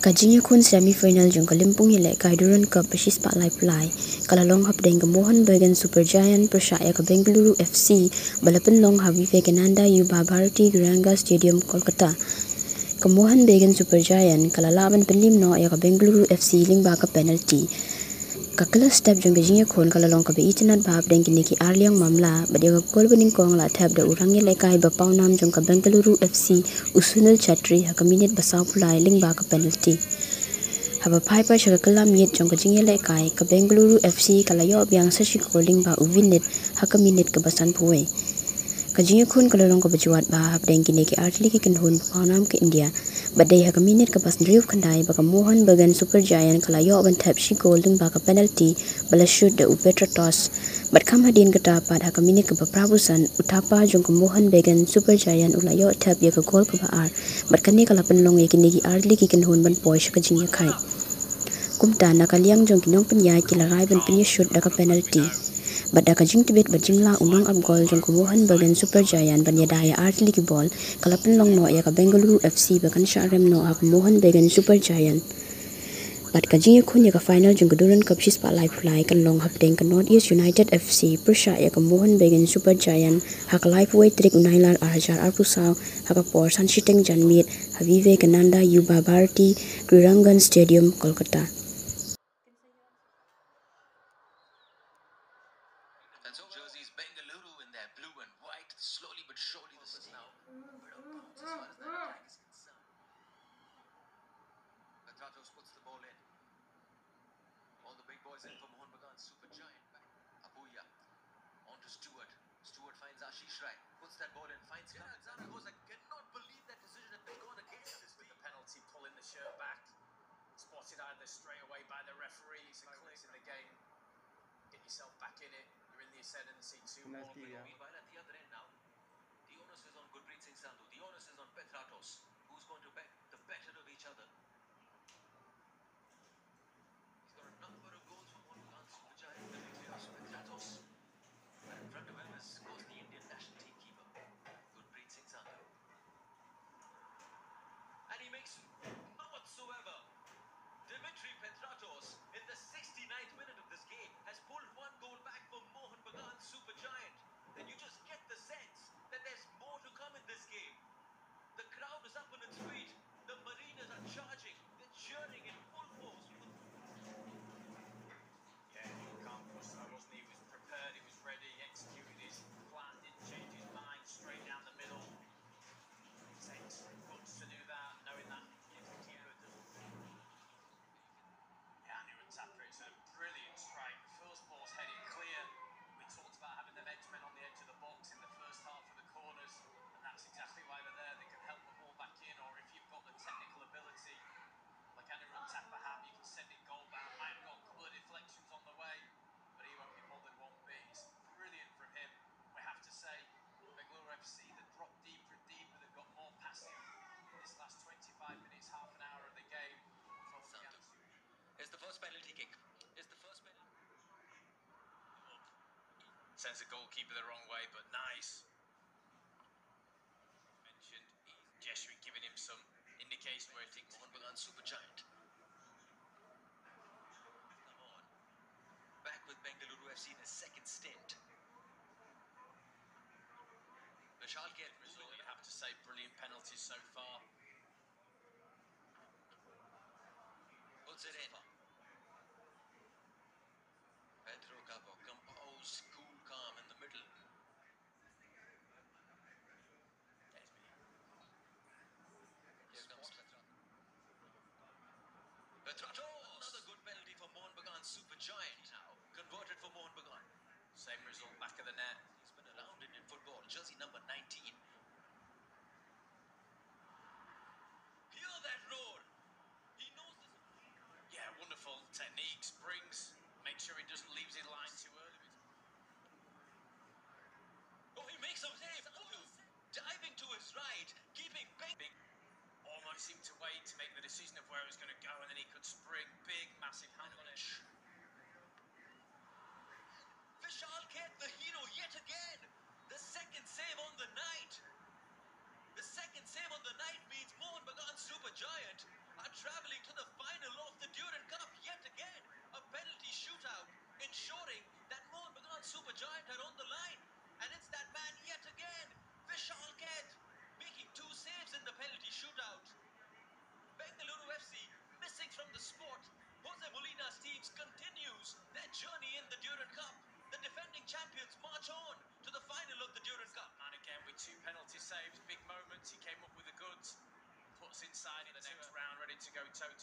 Kajingya khun semi-final jong Kalimpong hile kai Durand Cup basis spotlight play kalalong hapdeng ke Mohun Bagan Super Giant persaya ke Bengaluru FC balapan long habi Vegananda Yuba Bharati Guranga Stadium Kolkata ke Mohun Bagan Super Giant kalalaban penlim no ya ke Bengaluru FC lingba ke penalty kakala step jong kajingya khun kalalong ke beitinat bab deng kini ki arliang mamla badia ke gol bening kong la tab da urang hile kai bapau nam jong ke Bengaluru FC usunul chatri ha ke minit basau pulai lingba ke penalty haba piper chaga kalam yet jong kajing yele kai ka Bengaluru FC kalayo biang sashi calling ba uvinit haka minute ka basan puwe kajing khun kalalong ka bajuat ba habdeng kine ki artli ki kanhun paunam ke India badai haka minute ka bas drive khandai ba ka Mohun Bagan Super Giant kalayo ban tap shi calling ba ka penalty bala shoot da upetra toss bat kham hadin ka tapat haka minute ka prabusan utapa jong ka Mohun Bagan Super Giant ulayo tap ya ka gol ka ba ar bat kane kala panlong ya kine ki artli ki kanhun ban poy shi kajing ya khai kumta nakaliang jong kinong penyai kilarai ban penya shoot daka penalty bada kajing Tbit bajingla unang ab gol jong Mohun Bagan Super Giant ban yadaya artli ki ball kalapan long no ya ka Bengaluru FC bakan syarem no ha Mohun Bagan Super Giant bat kajing khun ya ka final jong Durand Cup shi spotlight fly kan long hapdeng ka North East United FC persya ya ka Mohun Bagan Super Giant ha ka live way trick unailar arjar arpusaw ha ka por san shiteng janmit ha Vivekananda Yuba Bharati Guranga Stadium Kolkata. Jerseys Bengaluru in their blue and white. Slowly but surely this is now a bit of bounce as far as that attack is concerned. Petratos puts the ball in. All the big boys in for Mohun Bagan Super Giant. Apuya on to Stewart. Stewart finds Ashish Rai. Puts that ball in. Finds Zaragoza. Cannot believe that decision had been gone against his team. With the penalty, pulling the shirt back. Spotted either straight away by the referee. It's a clear in the game. Get yourself back in it. You're in the ascendancy 2-1. Meanwhile, at the other end now, the onus is on Gurpreet Singh Sandhu. The onus is on Petratos. Who's going to bet the better of each other? He's got a number of goals for Mohun Bagan Super Giant. The nucleus Petratos. But in front of him is, of course, the Indian national team keeper, Gurpreet Singh Sandhu. And he makes none whatsoever. Dimitri Petratos, in the 69th minute of this game, has pulled one goal back for Mohun Bagan Super Giant. And you just get the sense that there's more to come in this game. The crowd is up on its feet. The Mariners are charging. They're cheering in full force. Yeah, Campos, wasn't he? He was prepared, he was ready, he executed his plan, didn't change his mind, straight down the middle. It takes guts to do that, knowing that if the keeper doesn't. Yeah, Anirudh Thakral, it's a brilliant strike. The first ball's headed clear. We talked about having them edgemen on the edge of the box in the first half of the corners, and that's exactly why they're there. They can help the ball back in, or if you've got the technical ability, like Anirudh Thakral, you can send it goal bound. Might have got a couple of deflections on the way, but he won't be bothered one bit. It's brilliant from him. We have to say, Bengaluru FC, they dropped deeper and deeper. They've got more passing this last 25 minutes, half an hour of the game. Here's the first penalty kick. Here's the first penalty. Sends the goalkeeper the wrong way, but nice. Mentioned, he's gesturing, giving him some indication where he thinks Mohun Bagan Super Giant. Come on. Back with Bengaluru FC in his second stint. Vishal Khet result, you'd have to say, brilliant penalties so far. Puts it in. Pedro Capo, composed, cool, calm in the middle. Here comes Petratos. Another good penalty for Mohun Bagan Super Giant now. Converted for Mohun Bagan. Same result, back of the net. He's been around Indian football. Jersey number 19. Hear that roar. He knows this. Yeah, wonderful technique, springs. Make sure he doesn't leave his line too early. Oh, he makes some save. Diving to his right, keeping big. Almost seemed to wait to make the decision of where he was going to go, and then he could spring. Big, massive hand on it. Vishal Khet, the hero yet again. The second save on the night. Leeds continues their journey in the Durand Cup. The defending champions march on to the final of the Durand Cup. Man again with 2 penalty saves, big moments. He came up with the goods, puts inside in the next round, ready to go toe to